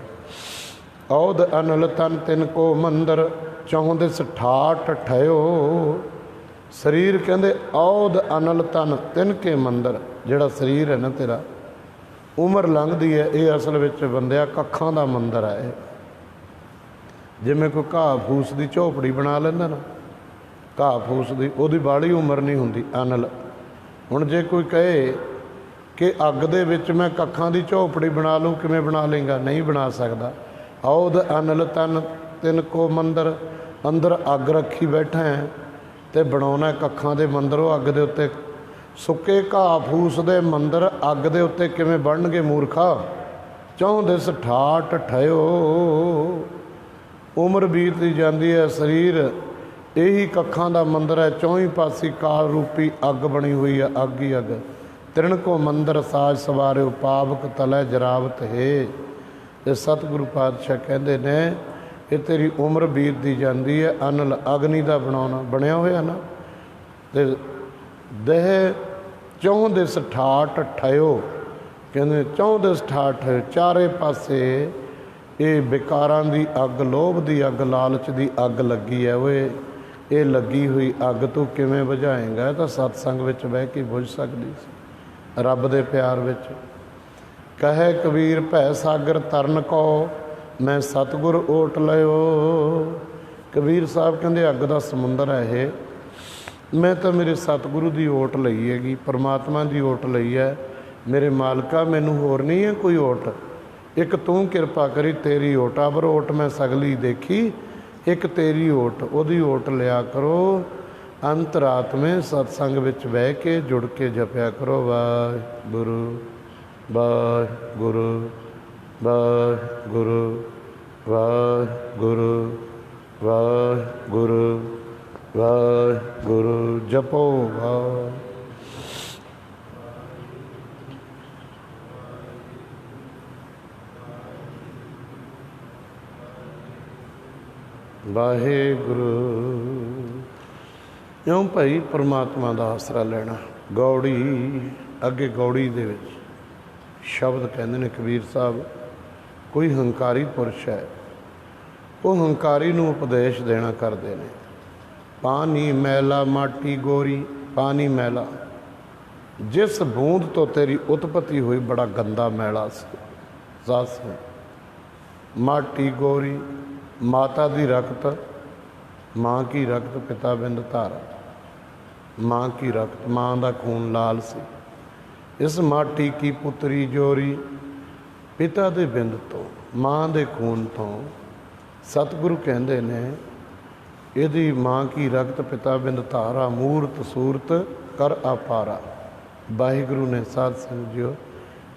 ਔਦ ਅਨਲ ਤਨ ਤਿਨ ਕੋ ਮੰਦਰ, ਚਾਹੁੰਦੇ ਠਾਠ ਠਿਓ। ਸਰੀਰ ਕਹਿੰਦੇ ਔਦ ਅਨਲ ਤਨ ਤਿਨ ਕੇ ਮੰਦਰ, ਜਿਹੜਾ ਸਰੀਰ ਹੈ ਨਾ ਤੇਰਾ, ਉਮਰ ਲੰਘਦੀ ਹੈ, ਇਹ ਅਸਲ ਵਿੱਚ ਬੰਦਿਆ ਕੱਖਾਂ ਦਾ ਮੰਦਰ ਹੈ। ਜਿਵੇਂ ਕੋਈ ਘਾਹ ਫੂਸ ਦੀ ਝੋਪੜੀ ਬਣਾ ਲੈਂਦਾ ਨਾ, ਘਾਹ ਫੂਸ ਦੀ, ਉਹਦੀ ਬਾਹਲੀ ਉਮਰ ਨਹੀਂ ਹੁੰਦੀ, ਅਨਲ। ਹੁਣ ਜੇ ਕੋਈ ਕਹੇ ਕਿ ਅੱਗ ਦੇ ਵਿੱਚ ਮੈਂ ਕੱਖਾਂ ਦੀ ਝੋਪੜੀ ਬਣਾ ਲੂੰ, ਕਿਵੇਂ ਬਣਾ ਲੇਗਾ? ਨਹੀਂ ਬਣਾ ਸਕਦਾ। ਔਦ ਅਨਲ ਤਨ ਤਿਨ ਕੋ ਮੰਦਰ, ਅੰਦਰ ਅੱਗ ਰੱਖੀ ਬੈਠਾ ਹੈ ਤੇ ਬਣਾਉਣਾ ਕੱਖਾਂ ਦੇ ਮੰਦਰ। ਉਹ ਅੱਗ ਦੇ ਉੱਤੇ ਸੁੱਕੇ ਘਾਹ ਫੂਸ ਦੇ ਮੰਦਰ ਅੱਗ ਦੇ ਉੱਤੇ ਕਿਵੇਂ ਬਣਨਗੇ ਮੂਰਖਾ? ਚਾਹੁੰਦੇ ਠਾਠ ਠਿਓ। ਉਮਰ ਬੀਤਦੀ ਜਾਂਦੀ ਹੈ, ਸਰੀਰ ਇਹੀ ਕੱਖਾਂ ਦਾ ਮੰਦਰ ਹੈ, ਚੌਂ ਪਾਸੇ ਕਾਲ ਰੂਪੀ ਅੱਗ ਬਣੀ ਹੋਈ ਹੈ, ਅੱਗ ਹੀ ਅੱਗ। ਤਿਰਣ ਕੋ ਮੰਦਰ ਸਾਜ ਸਵਾਰਿਓ, ਪਾਵਕ ਤਲੈ ਜਰਾਵਤ ਹੈ। ਇਹ ਸਤਿਗੁਰੂ ਪਾਤਸ਼ਾਹ ਕਹਿੰਦੇ ਨੇ ਇਹ ਤੇਰੀ ਉਮਰ ਬੀਤਦੀ ਜਾਂਦੀ ਹੈ, ਅਨਲ ਅਗਨੀ ਦਾ ਬਣਾਉਣਾ ਬਣਿਆ ਹੋਇਆ ਨਾ। ਤੇ ਦੇਹ ਚੌਂਦੇ ਠਾਠ ਠਿਓ, ਕਹਿੰਦੇ ਚੌਂਦੇ ਠਾਠ, ਚਾਰੇ ਪਾਸੇ ਇਹ ਵਿਕਾਰਾਂ ਦੀ ਅੱਗ, ਲੋਭ ਦੀ ਅੱਗ, ਲਾਲਚ ਦੀ ਅੱਗ ਲੱਗੀ ਹੈ। ਓਏ ਇਹ ਲੱਗੀ ਹੋਈ ਅੱਗ ਤੂੰ ਕਿਵੇਂ ਬੁਝਾਏਂਗਾ? ਤਾਂ ਸਤਸੰਗ ਵਿੱਚ ਬਹਿ ਕੇ ਬੁਝ ਸਕਦੀ ਸੀ, ਰੱਬ ਦੇ ਪਿਆਰ ਵਿੱਚ। ਕਹੇ ਕਬੀਰ ਭੈ ਸਾਗਰ ਤਰਨ ਕੋ, ਮੈਂ ਸਤਿਗੁਰ ਓਟ ਲਿਓ। ਕਬੀਰ ਸਾਹਿਬ ਕਹਿੰਦੇ ਅੱਗ ਦਾ ਸਮੁੰਦਰ ਹੈ ਇਹ, ਮੈਂ ਤਾਂ ਮੇਰੇ ਸਤਿਗੁਰੂ ਦੀ ਓਟ ਲਈ ਹੈਗੀ, ਪਰਮਾਤਮਾ ਦੀ ਓਟ ਲਈ ਹੈ। ਮੇਰੇ ਮਾਲਕਾ ਮੈਨੂੰ ਹੋਰ ਨਹੀਂ ਹੈ ਕੋਈ ਓਟ। एक तू कृपा करी तेरी ओट, अबर ओट मैं सगली देखी, एक तेरी ओट ओदी ओट लिया करो। अंत रात में सत्संग विच बह के जुड़ के जपया करो वाहिगुरू वाहिगुरू वाहिगुरू वाहिगुरू वाहिगुरू वाहिगुरू। जपो वाह। वाहिगुरू। इउं भाई परमात्मा का आसरा लेना। गौड़ी अगे गौड़ी दे विच शब्द कहते ने कबीर साहब, कोई हंकारी पुरुष है वो हंकारी नूं उपदेश देना करते हैं। पानी मैला माटी गोरी, पानी मैला, जिस बूंद तो तेरी उत्पत्ति हुई बड़ा गंदा मैला सास। माटी गोरी, माता दी रक्त, माँ की रक्त पिता बिंद धारा, माँ की रक्त माँ का खून लाल सी। इस माटी की पुत्री जोरी, पिता दे बिंद तो माँ दे खून तो। सतगुरु कहते ने यदि माँ की रक्त पिता बिंद धारा, मूर्त सूरत कर अपारा। वाहिगुरु ने साध संगजियो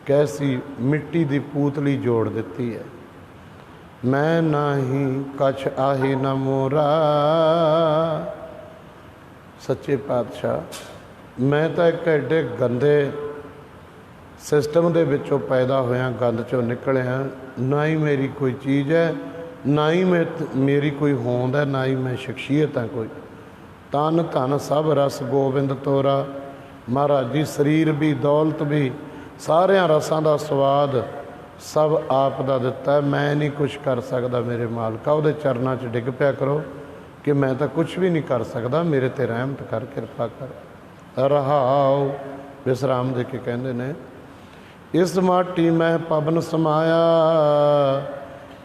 कैसी मिट्टी की पूतली जोड़ दी है। मैं नाही कछ आहे न मोरा, सच्चे पातशाह मैं तो एक एडे गंदे सिस्टम दे विचों पैदा होया, गंद चों निकलिया। ना ही मेरी कोई चीज़ है, ना ही मेरी कोई होंद है, ना ही मैं शख्सियत है कोई। तन धन सब रस गोबिंद तोरा। महाराज जी शरीर भी दौलत भी सारिया रसां दा स्वाद सब आप दा दिता है। मैं नहीं कुछ कर सकता, मेरे मालका उहदे चरनां च डिग पिया करो कि मैं तो कुछ भी नहीं कर सकता, मेरे ते रहमत कर, कृपा कर। रहाओ विश्राम दे के कहंदे ने, इस माटी मैं पवन समाया।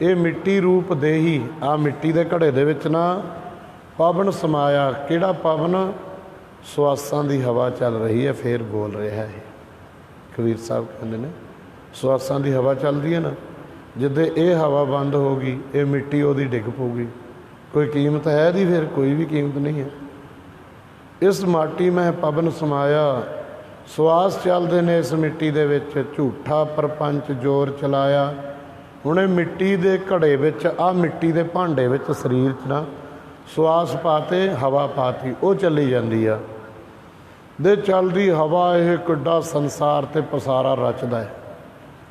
ये मिट्टी रूप देही, आ मिट्टी दे घड़े दे विच ना पवन समाया। किहड़ा पवन? सुआसां दी हवा चल रही है, फिर बोल रहा है। कबीर साहब कहंदे ने सुआसां दी हवा चलती है ना, जिद्दे ये हवा बंद होगी ये मिट्टी उहदी डिग पऊगी। कोई कीमत है दी? फिर कोई भी कीमत नहीं है। इस माटी में पवन समाया, सुआस चलते ने इस मिट्टी दे विच, झूठा परपंच जोर चलाया। हुणे मिट्टी दे घड़े विच, आ मिट्टी दे भांडे विच शरीर च ना सुआस पाते, हवा पाती, वो चली जाती आ। दे चलदी हवा यह किड्डा संसार ते पसारा रचदा है।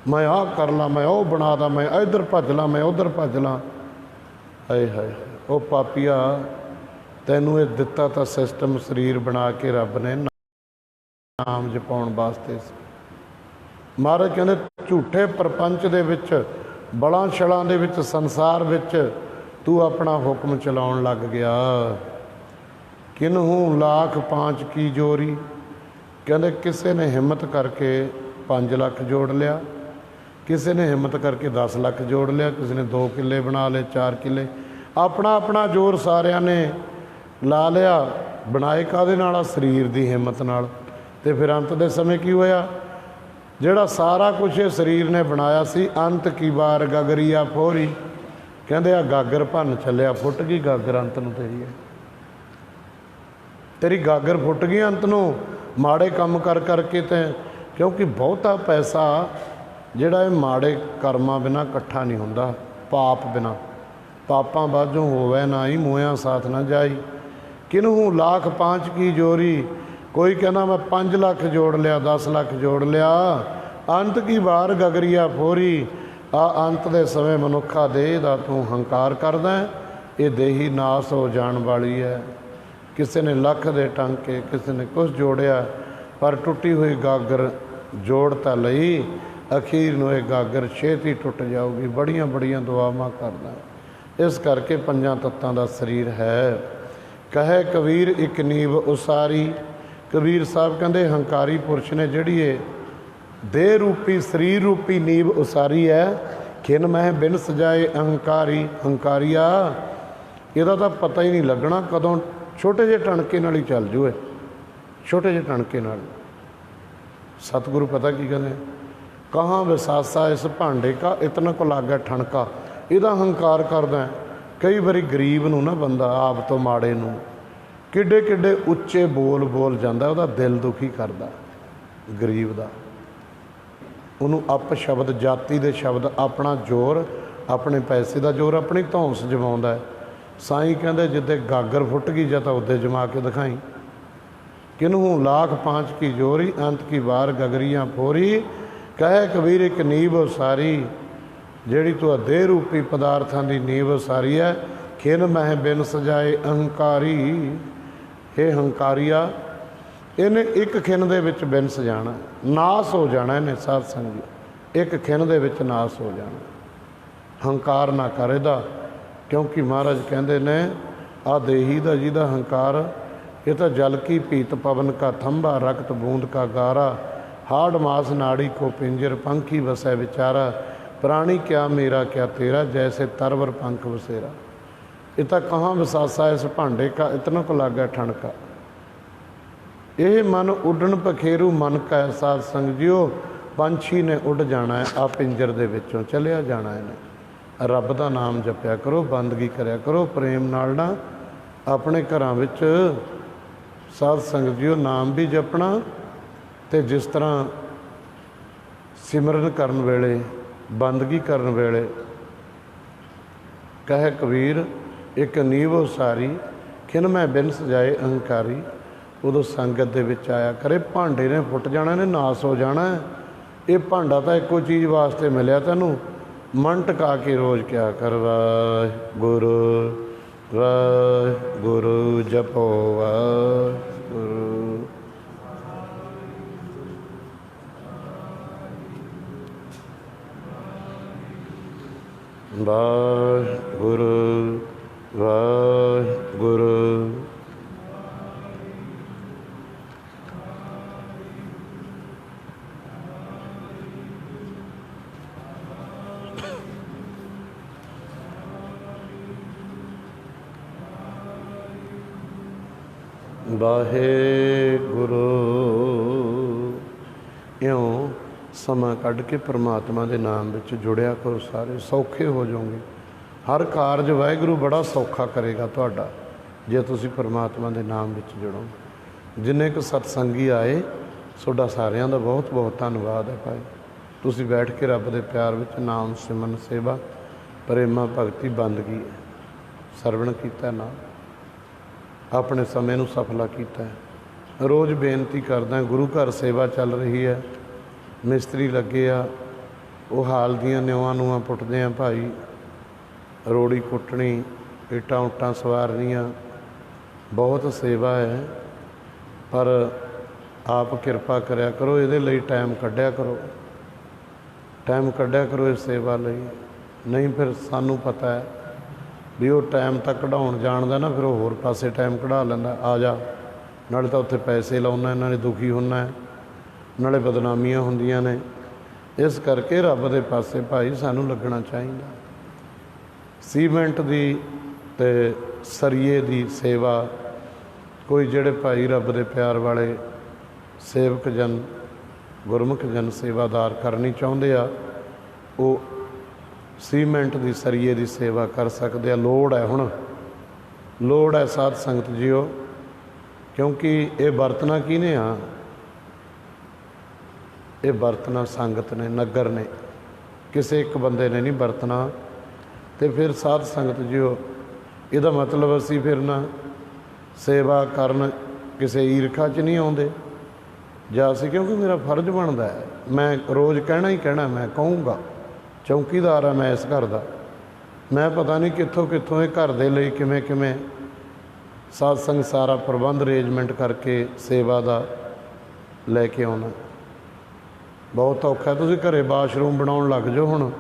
मैं आ कर ला, मैं वो बना दा, मैं इधर भज ला, मैं उधर भज ला। हाय हाय ओ पापिया, तैनू ये दिता तो सिस्टम शरीर बना के रब ने नाम जपाउण वास्ते। महाराज कहते झूठे प्रपंच दे विच, बलां छलां दे विच, संसार विच तू अपना हुक्म चलाउण लग गया। किन्हू लाख पांच की जोरी, कहते किसी ने हिम्मत करके 5 लाख जोड़ लिया, किसी ने हिम्मत करके 10 लाख जोड़ लिया, किसी ने 2 किले बना ले, 4 किले, अपना अपना जोर सारिया ने ला लिया। बनाए काहदे नाल? शरीर की हिम्मत नाल। ते फिर अंत दे समय की होया? जिहड़ा सारा कुछ ये शरीर ने बनाया सी, अंत की बार गगरिया फोरी। कहंदे आ गागर भन चलिया, फुट गई गागर अंत नूं तेरी है। तेरी गागर फुट गई अंत नूं, माड़े काम कर करके। ते क्योंकि बहुता पैसा जिहड़ा माड़े कर्मां बिना इकट्ठा नहीं हुंदा, पाप बिना। पापां बाझों होवे ना ही, मोया साथ ना जाई। किन्हू लाख पांच की जोरी, कोई कहना मैं 5 लाख जोड़ लिया, 10 लाख जोड़ लिया। अंत की बार गगरिया फोरी। आ अंत दे समय मनुखा देह दा तू हंकार करदा है, ये देही नाश हो जाण वाली है। किसी ने लख दे टांके, किसी ने कुछ जोड़िया, पर टुटी हुई गागर जोड़ तां लई, अखीर नूं ये गागर छेती टुट जाऊगी। बड़ियां बड़ियां दुआवां करदा। इस करके 5 तत्तां दा शरीर है। कहे कबीर एक नीव उसारी। कबीर साहब कहते हंकारी पुरुष ने जिहड़ी ये देह रूपी शरीर रूपी नीव उसारी है, खिन मह बिन सजाए अहंकारी। हंकारिया इहदा तां पता ही नहीं लगना कदों छोटे जे टणके नाल ही चल जूए, छोटे जे टणके नाल। सतगुरु पता की कहते कहाँ विसासा इस भांडे का इतना को लागे ठणका। ਇਹਦਾ ਹੰਕਾਰ ਕਰਦਾ। ਕਈ ਵਾਰੀ ਗਰੀਬ ਨੂੰ ਨਾ ਬੰਦਾ ਆਪ ਤੋਂ ਮਾੜੇ ਨੂੰ ਕਿੱਡੇ ਕਿੱਡੇ ਉੱਚੇ ਬੋਲ ਬੋਲ ਜਾਂਦਾ, ਉਹਦਾ ਦਿਲ ਦੁਖੀ ਕਰਦਾ ਗਰੀਬ ਦਾ। ਉਹਨੂੰ ਅਪ ਸ਼ਬਦ, ਜਾਤੀ ਦੇ ਸ਼ਬਦ, ਆਪਣਾ ਜ਼ੋਰ, ਆਪਣੇ ਪੈਸੇ ਦਾ ਜ਼ੋਰ, ਆਪਣੀ ਧੌਂਸ ਜਮਾਉਂਦਾ। ਸਾਈਂ ਕਹਿੰਦੇ ਜਿੱਦੇ ਗਾਗਰ ਫੁੱਟ ਗਈ ਜਾਂ ਤਾਂ ਉੱਦੇ ਜਮਾ ਕੇ ਦਿਖਾਈ। ਕਿਨਹੂ ਲਾਖ ਪਾਂਚ ਕੀ ਜੋਰੀ ਅੰਤ ਕੀ ਵਾਰ ਗਗਰੀਆਂ ਫੋਰੀ। ਕਹੇ ਕਬੀਰ ਇੱਕ ਨੀਵ ਸਾਰੀ, ਜਿਹੜੀ ਤੂੰ ਦੇਹ ਰੂਪੀ ਪਦਾਰਥਾਂ ਦੀ ਨੀਵ ਸਾਰੀ ਹੈ। ਖਿਨ ਮਹਿ ਬਿਨ ਸਜਾਏ ਅਹੰਕਾਰੀ। ਇਹ ਹੰਕਾਰੀਆ, ਇਹਨੇ ਇੱਕ ਖਿਨ ਦੇ ਵਿੱਚ ਬਿਨ ਸਜਾਣਾ, ਨਾਸ ਹੋ ਜਾਣਾ ਇਹਨੇ। ਸਾਧ ਸੰਗਤ ਇੱਕ ਖਿਨ ਦੇ ਵਿੱਚ ਨਾਸ ਹੋ ਜਾਣਾ। ਹੰਕਾਰ ਨਾ ਕਰ ਇਹਦਾ, ਕਿਉਂਕਿ ਮਹਾਰਾਜ ਕਹਿੰਦੇ ਨੇ ਆ ਦੇਹੀ ਦਾ ਜਿਹਦਾ ਹੰਕਾਰ, ਇਹ ਤਾਂ ਜਲ ਕੀ ਪੀਤ ਪਵਨ ਕਾ ਥੰਭਾ ਰਕਤ ਬੂੰਦ ਕਾ ਗਾਰਾ। ਹਾੜ ਮਾਸ ਨਾੜੀ ਕੋ ਪਿੰਜਰ ਪੰਖੀ ਵਸੈ ਵਿਚਾਰਾ। प्राणी क्या मेरा क्या तेरा जैसे तरवर पंख बसेरा। इतना कहाँ विसासा इस भांडे का इतना को लागा ठणका। ये मन उडन पखेरू मन का साध संग जियो। पंछी ने उड़ जाना है, आ पिंजर दे विचों चलिया जाना है। रब का नाम जपिया करो, बंदगी करया करो प्रेम नाल ना। अपने घरां विच साध संग जियो नाम भी जपना, ते जिस तरह सिमरन करन वेले, बंदगी करन वेले कहे कबीर एक नीव सारी। खिन मैं बिन सजाए अहंकारी। उदों संगत दे विच आया करे। भांडे ने फुट जाना ने, नास हो जाना। ये भांडा तो एको चीज़ वास्ते मिलिया तैनूं, मन टका के रोज़ क्या कर वाहिगुरू वाहिगुरू जपो वाहिगुरू। वाहिगुरू वाहिगुरू। वाहिगुरू। इउं ਸਮਾਂ ਕੱਢ ਕੇ ਪਰਮਾਤਮਾ ਦੇ ਨਾਮ ਵਿੱਚ ਜੁੜਿਆ ਕਰੋ। ਸਾਰੇ ਸੌਖੇ ਹੋ ਜਾਓਗੇ। ਹਰ ਕਾਰਜ ਵਾਹਿਗੁਰੂ ਬੜਾ ਸੌਖਾ ਕਰੇਗਾ ਤੁਹਾਡਾ, ਜੇ ਤੁਸੀਂ ਪਰਮਾਤਮਾ ਦੇ ਨਾਮ ਵਿੱਚ ਜੁੜੋ। ਜਿੰਨੇ ਕੁ ਸਤਸੰਗੀ ਆਏ, ਤੁਹਾਡਾ ਸਾਰਿਆਂ ਦਾ ਬਹੁਤ ਬਹੁਤ ਧੰਨਵਾਦ ਹੈ ਭਾਈ। ਤੁਸੀਂ ਬੈਠ ਕੇ ਰੱਬ ਦੇ ਪਿਆਰ ਵਿੱਚ ਨਾਮ ਸਿਮਰਨ ਸੇਵਾ ਪ੍ਰੇਮਾ ਭਗਤੀ ਬੰਦਗੀ ਸਰਵਣ ਕੀਤਾ ਨਾ, ਆਪਣੇ ਸਮੇਂ ਨੂੰ ਸਫਲਾ ਕੀਤਾ। ਰੋਜ਼ ਬੇਨਤੀ ਕਰਦਾ, ਗੁਰੂ ਘਰ ਸੇਵਾ ਚੱਲ ਰਹੀ ਹੈ, ਮਿਸਤਰੀ ਲੱਗੇ ਆ, ਉਹ ਹਾਲ ਦੀਆਂ ਨਿਉਆਂ ਨੂਆਂ ਪੁੱਟਦੇ ਆ ਭਾਈ। ਰੋੜੀ ਕੁੱਟਣੀ, ਇੱਟਾਂ ਉੱਟਾਂ ਸਵਾਰਨੀਆਂ, ਬਹੁਤ ਸੇਵਾ ਹੈ। ਪਰ ਆਪ ਕਿਰਪਾ ਕਰਿਆ ਕਰੋ, ਇਹਦੇ ਲਈ ਟਾਈਮ ਕੱਢਿਆ ਕਰੋ, ਟਾਈਮ ਕੱਢਿਆ ਕਰੋ ਇਸ ਸੇਵਾ ਲਈ। ਨਹੀਂ ਫਿਰ ਸਾਨੂੰ ਪਤਾ ਹੈ ਵੀ ਉਹ ਟਾਈਮ ਤਾਂ ਕਢਾਉਣ ਜਾਣਦਾ ਨਾ, ਫਿਰ ਉਹ ਹੋਰ ਪਾਸੇ ਟਾਈਮ ਕਢਾ ਲੈਂਦਾ। ਆ ਜਾ, ਨਾਲੇ ਤਾਂ ਉੱਥੇ ਪੈਸੇ ਲਾਉਣਾ, ਇਹਨਾਂ ਨੇ ਦੁਖੀ ਹੋਣਾ, ਨਾਲੇ ਬਦਨਾਮੀਆਂ ਹੁੰਦੀਆਂ ਨੇ। ਇਸ ਕਰਕੇ ਰੱਬ ਦੇ ਪਾਸੇ ਭਾਈ ਸਾਨੂੰ ਲੱਗਣਾ ਚਾਹੀਦਾ। ਸੀਮੈਂਟ ਦੀ ਅਤੇ ਸਰੀਏ ਦੀ ਸੇਵਾ ਕੋਈ ਜਿਹੜੇ ਭਾਈ ਰੱਬ ਦੇ ਪਿਆਰ ਵਾਲੇ ਸੇਵਕ ਜਨ, ਗੁਰਮੁਖ ਜਨ ਸੇਵਾਦਾਰ ਕਰਨੀ ਚਾਹੁੰਦੇ ਆ, ਉਹ ਸੀਮੈਂਟ ਦੀ ਸਰੀਏ ਦੀ ਸੇਵਾ ਕਰ ਸਕਦੇ ਆ। ਲੋੜ ਹੈ, ਹੁਣ ਲੋੜ ਹੈ ਸਾਧ ਸੰਗਤ ਜੀਓ, ਕਿਉਂਕਿ ਇਹ ਵਰਤਣਾ ਕਿਹਨੇ ਆ? ਇਹ ਵਰਤਣਾ ਸੰਗਤ ਨੇ, ਨਗਰ ਨੇ, ਕਿਸੇ ਇੱਕ ਬੰਦੇ ਨੇ ਨਹੀਂ ਵਰਤਣਾ। ਅਤੇ ਫਿਰ ਸਾਧ ਸੰਗਤ ਜੀਓ, ਇਹਦਾ ਮਤਲਬ ਅਸੀਂ ਫਿਰ ਨਾ ਸੇਵਾ ਕਰਨ ਕਿਸੇ ਈਰਖਾ 'ਚ ਨਹੀਂ ਆਉਂਦੇ ਜਾਂ ਅਸੀਂ, ਕਿਉਂਕਿ ਮੇਰਾ ਫਰਜ਼ ਬਣਦਾ ਹੈ, ਮੈਂ ਰੋਜ਼ ਕਹਿਣਾ ਹੀ ਕਹਿਣਾ, ਮੈਂ ਕਹੂੰਗਾ, ਚੌਂਕੀਦਾਰ ਆ ਮੈਂ ਇਸ ਘਰ ਦਾ। ਮੈਂ ਪਤਾ ਨਹੀਂ ਕਿੱਥੋਂ ਕਿੱਥੋਂ ਇਹ ਘਰ ਦੇ ਲਈ ਕਿਵੇਂ ਕਿਵੇਂ ਸਾਧ ਸੰਗ ਸਾਰਾ ਪ੍ਰਬੰਧ ਅਰੇਂਜਮੈਂਟ ਕਰਕੇ ਸੇਵਾ ਦਾ ਲੈ ਕੇ ਆਉਣਾ ਬਹੁਤ ਔਖਾ। ਤੁਸੀਂ ਘਰੇ ਬਾਥਰੂਮ ਬਣਾਉਣ ਲੱਗ ਜਾਓ, ਹੁਣ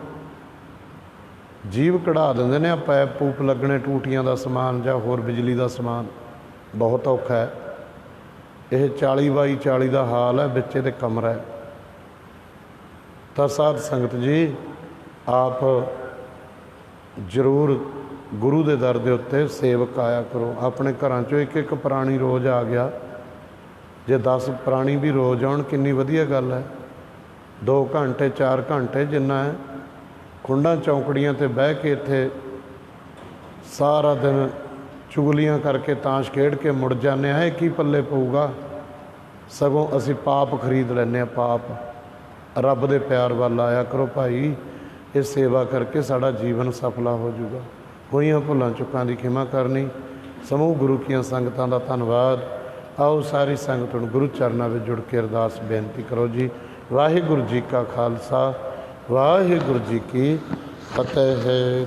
ਜੀਵ ਕਢਾ ਦਿੰਦੇ ਨੇ, ਆ ਪੈਪ ਪੂਪ ਲੱਗਣੇ, ਟੂਟੀਆਂ ਦਾ ਸਮਾਨ ਜਾਂ ਹੋਰ ਬਿਜਲੀ ਦਾ ਸਮਾਨ, ਬਹੁਤ ਔਖਾ ਹੈ। ਇਹ 40x40 ਦਾ ਹਾਲ ਹੈ, ਵਿੱਚ ਇਹਦੇ ਕਮਰਾ ਹੈ। ਤਾਂ ਸਾਧ ਸੰਗਤ ਜੀ ਆਪ ਜ਼ਰੂਰ ਗੁਰੂ ਦੇ ਦਰ ਦੇ ਉੱਤੇ ਸੇਵਕ ਆਇਆ ਕਰੋ। ਆਪਣੇ ਘਰਾਂ 'ਚੋਂ ਇੱਕ ਇੱਕ ਪ੍ਰਾਣੀ ਰੋਜ਼ ਆ ਗਿਆ, ਜੇ 10 ਪ੍ਰਾਣੀ ਵੀ ਰੋਜ਼ ਆਉਣ ਕਿੰਨੀ ਵਧੀਆ ਗੱਲ ਹੈ। 2 ਘੰਟੇ 4 ਘੰਟੇ ਜਿੰਨਾ ਹੈ ਖੁੰਡਾਂ ਚੌਂਕੜੀਆਂ ਤੇ ਬਹਿ ਕੇ ਇੱਥੇ ਸਾਰਾ ਦਿਨ ਚੁਗਲੀਆਂ ਕਰਕੇ ਤਾਸ਼ ਖੇਡ ਕੇ ਮੁੜ ਜਾਂਦੇ ਹਾਂ, ਇਹ ਕੀ ਪੱਲੇ ਪਊਗਾ। ਸਗੋਂ ਅਸੀਂ ਪਾਪ ਖਰੀਦ ਲੈਂਦੇ ਹਾਂ। ਪਾਪ ਰੱਬ ਦੇ ਪਿਆਰ ਵੱਲ ਆਇਆ ਕਰੋ ਭਾਈ, ਇਹ ਸੇਵਾ ਕਰਕੇ ਸਾਡਾ ਜੀਵਨ ਸਫਲਾ ਹੋ ਜਾਊਗਾ। ਹੋਈਆਂ ਭੁੱਲਾਂ ਚੁੱਕਾਂ ਦੀ ਖਿਮਾ ਕਰਨੀ। ਸਮੂਹ ਗੁਰੂ ਕੀਆਂ ਸੰਗਤਾਂ ਦਾ ਧੰਨਵਾਦ। ਆਓ ਸਾਰੀ ਸੰਗਤ ਨੂੰ ਗੁਰੂ ਚਰਨਾਂ ਵਿੱਚ ਜੁੜ ਕੇ ਅਰਦਾਸ ਬੇਨਤੀ ਕਰੋ ਜੀ। ਵਾਹਿਗੁਰੂ ਜੀ ਕਾ ਖਾਲਸਾ, ਵਾਹਿਗੁਰੂ ਜੀ ਕੀ ਫਤਿਹ।